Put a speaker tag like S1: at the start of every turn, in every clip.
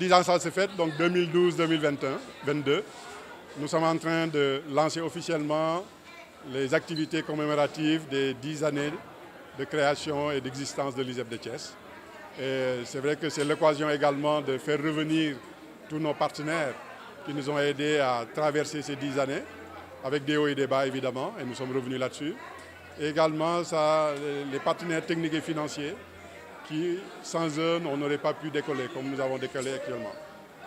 S1: 10 ans ça se fait, donc 2012-2021-22, nous sommes en train de lancer officiellement les activités commémoratives des 10 années de création et d'existence de l'ISEP de Thiès. Et c'est vrai que c'est l'occasion également de faire revenir tous nos partenaires qui nous ont aidés à traverser ces 10 années, avec des hauts et des bas évidemment, et nous sommes revenus là-dessus. Et également les partenaires techniques et financiers qui, sans eux, on n'aurait pas pu décoller comme nous avons décollé actuellement.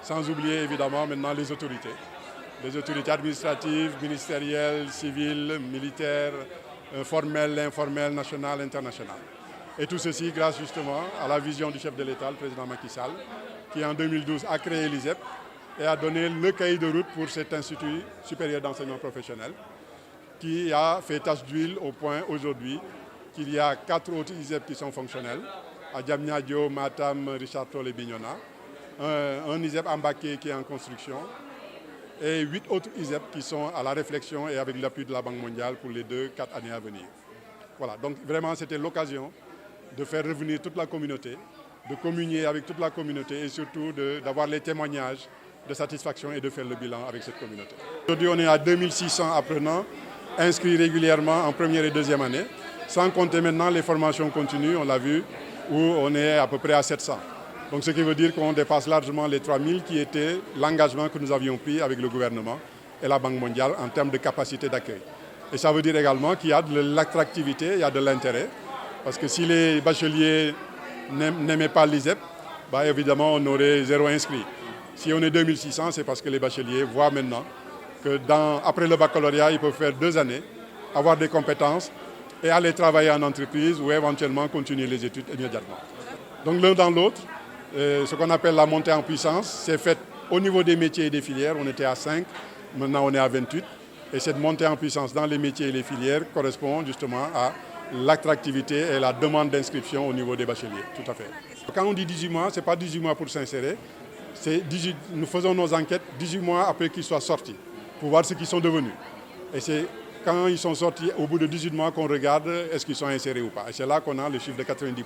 S1: Sans oublier évidemment maintenant les autorités administratives, ministérielles, civiles, militaires, formelles, informelles, nationales, internationales. Et tout ceci grâce justement à la vision du chef de l'État, le président Macky Sall, qui en 2012 a créé l'ISEP et a donné le cahier de route pour cet institut supérieur d'enseignement professionnel qui a fait tache d'huile au point aujourd'hui qu'il y a 4 autres ISEP qui sont fonctionnels, à Diamniadio, Matam, Richard Toll et Bignona, un ISEP à Mbacké qui est en construction, et 8 autres ISEP qui sont à la réflexion et avec l'appui de la Banque mondiale pour les 2-4 années à venir. Voilà, donc vraiment c'était l'occasion de faire revenir toute la communauté, de communier avec toute la communauté et surtout d'avoir les témoignages de satisfaction et de faire le bilan avec cette communauté. Aujourd'hui on est à 2600 apprenants inscrits régulièrement en première et deuxième année, sans compter maintenant les formations continues, on l'a vu, où on est à peu près à 700. Donc ce qui veut dire qu'on dépasse largement les 3000 qui était l'engagement que nous avions pris avec le gouvernement et la Banque mondiale en termes de capacité d'accueil. Et ça veut dire également qu'il y a de l'attractivité, il y a de l'intérêt, parce que si les bacheliers n'aimaient pas l'ISEP, bah évidemment on aurait 0 inscrit. Si on est 2600, c'est parce que les bacheliers voient maintenant que après le baccalauréat, ils peuvent faire 2 années, avoir des compétences et aller travailler en entreprise ou éventuellement continuer les études immédiatement. Donc l'un dans l'autre, ce qu'on appelle la montée en puissance, c'est fait au niveau des métiers et des filières. On était à 5, maintenant on est à 28. Et cette montée en puissance dans les métiers et les filières correspond justement à l'attractivité et la demande d'inscription au niveau des bacheliers. Tout à fait. Quand on dit 18 mois, ce n'est pas 18 mois pour s'insérer. Nous faisons nos enquêtes 18 mois après qu'ils soient sortis, pour voir ce qu'ils sont devenus. Et c'est quand ils sont sortis au bout de 18 mois qu'on regarde est-ce qu'ils sont insérés ou pas. Et c'est là qu'on a le chiffre de 90%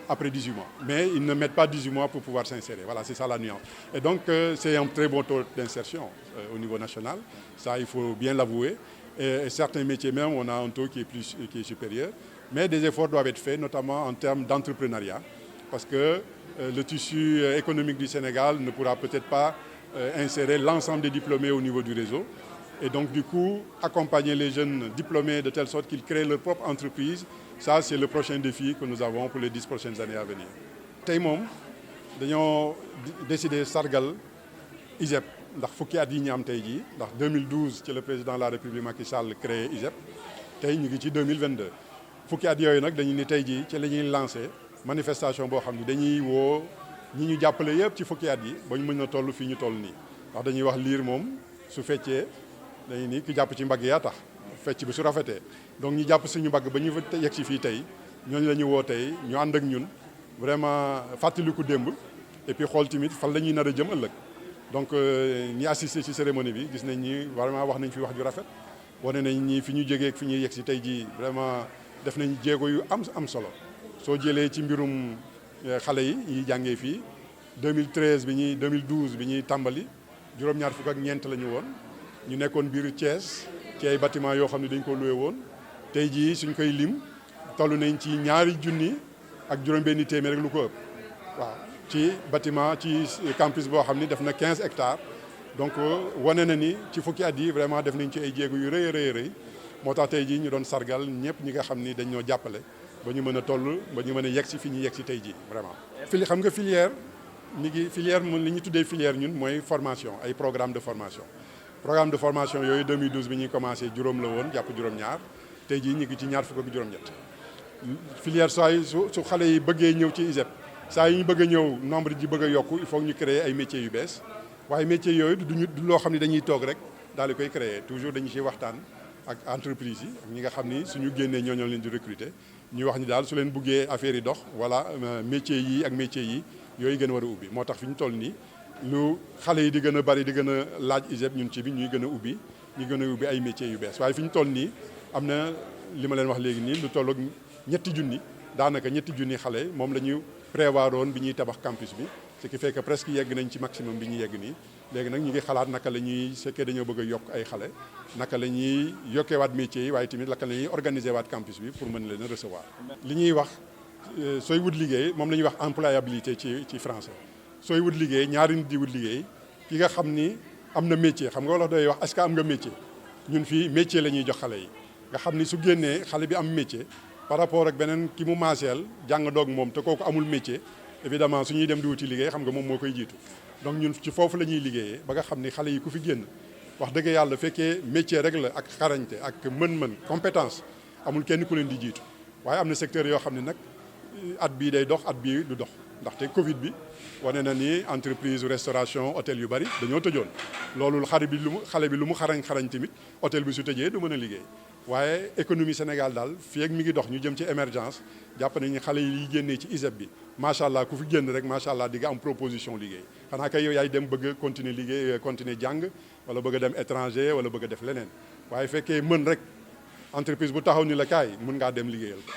S1: après 18 mois. Mais ils ne mettent pas 18 mois pour pouvoir s'insérer. Voilà, c'est ça la nuance. Et donc c'est un très bon taux d'insertion au niveau national. Ça, il faut bien l'avouer. Et certains métiers même, on a un taux qui est supérieur. Mais des efforts doivent être faits, notamment en termes d'entrepreneuriat. Parce que le tissu économique du Sénégal ne pourra peut-être pas insérer l'ensemble des diplômés au niveau du réseau. Et donc, du coup, accompagner les jeunes diplômés de telle sorte qu'ils créent leur propre entreprise, ça, c'est le prochain défi que nous avons pour les 10 prochaines années à venir. Tey moom dañoo décidé sargal ISEP ndax fukki at yi ñu am tey jii ndax 2012 ci le président de la République Macky Sall créé ISEP tey ñu ngi ci 2022 fukki at yooyu nag dañu ni tey jii ci la ñuy lancé manifestation boo xam ne dañuy woo ñi ñu jàppale yëpp ci fukki at yi ba ñu mën a toll fii ñu toll nii ndax dañuy wax liir moom su feccee dañuy ni ki jàpp ci mbagg yaa tax fecc bi su rafetee donc ñu jàpp suñu mbagg ba ñu yegg si fii tey ñooñu la ñu woo tey ñu ànd ak ñun vraiment fàttaliku démb et puis xool tamit fan la ñuy nar a jëm ëllëg donc ñi assisté ci cérémonie bi gis nañ ni vraiment wax nañ fi wax ju rafet wane nañ ni fi ñu jógee fi ñuy yegg si tey jii vraiment def nañ jéego yu am solo soo jëlee ci mbirum xale yi ñuy jàngee fii 2012 bi ñuy tàmbali juróom-ñaar fukk ak ñeent la ñu woon ñu nekkoon biir Thiès ci ay bâtiment yoo xam ne dañ ko loué woon tey jii suñ koy lim toll nañ ci 2 junni ak juróom-benni téeméer rek lu ko ëpp waaw ci bâtiment ci campus boo xam ni def na 15 hectares donc wane na ni ci fukki at yi vraiment def nañ ci ay jéego yu rëy moo tax tey jii ñu doon sargal ñëpp ñi nga xam ni dañ ñoo jàppale ba ñu mën a toll ba ñu mën a yegg si fi ñu yegg si tey jii vraiment. xam nga filière li ñu tuddee filière ñun mooy formation ay programme de formation. programme de formation yooyu 2012 bi ñuy commencé juróom la woon jàpp juróom-ñaar tey jii ñu ngi ci 20 ak juróom-ñett filière saa yi su xale yi bëggee ñëw ci ISEP saa yi ñu bëgg a ñëw nombre ji bëgg a yokku il faut ñu créer ay métiers yu bees waaye métiers yooyu du loo xam ne dañuy toog rek daal di koy créer toujours dañu ciy waxtaan ak entreprise yi ak ñi nga xam ni suñu génnee ñoo leen di recruter ñu wax ni daal su leen buggee affaire yi dox voilà métiers yi ak métiers yi yooyu gën a war a ubbi moo tax fi ñu toll nii lu xale yi di gën a bari di gën a laaj ISEP ñun ci bi ñuy gën a ubbi ay métiers yu bees waaye fi ñu toll nii am na li ma leen wax léegi nii lu tolloog daanaka ñetti junni xale moom la ñu prévoir woon bi ñuy tabax campus bi ce qui fait que presque yegg nañ ci maximum bi ñu yegg nii léegi nag ñu ngi xalaat naka la ñuy fekkee dañoo bëgg a yokk ay xale naka la ñuy yokkeewaat métiers yi waaye tamit naka la ñuy organiser waat campus bi pour mën leen a recevoir. li ñuy wax sooy wut liggéey moom la ñuy wax employabilité ci français sooy wut liggéey ñaari nit di wut liggéey ki nga xam ni am na métier xam nga wala doy wax est-ce que am nga métier ñun fii métier la ñuy jox xale yi nga xam ni su génnee xale bi am métier par rapport ak beneen ki mu maaseel jàng doog moom te kooku amul métier évidemment su ñuy dem di wuti liggéey xam nga moom moo koy jiitu donc ñun ci foofu la ñuy liggéeyee ba nga xam ni xale yi ku fi génn wax dëgg yàlla fekkee métier rek la ak xarañte ak mën-mën compétence amul kenn ku leen di jiitu waaye am na secteur yoo xam ne nag at bii day dox at bii du dox ndaxte Covid bi wane na ni entreprise restauration hôtel yu bari dañoo tëjoon loolu xale bi lu mu xarañ tamit hôtel bi su tëjee du mën a liggéey waaye économie Sénégal daal fii ak mi ngi dox ñu jëm ci émergence jàpp nañu xale yi génnee ci ISEP bi macha allah ku fi génn rek macha allah di nga am proposition liggéey xanaa kay yow yaay dem bëgg a continuer liggéey continuer jàng wala bëgg a dem étranger wala bëgg a def leneen waaye fekkee mën rek entreprise bu taxaw ni la kaay mën ngaa dem liggéeyal ko.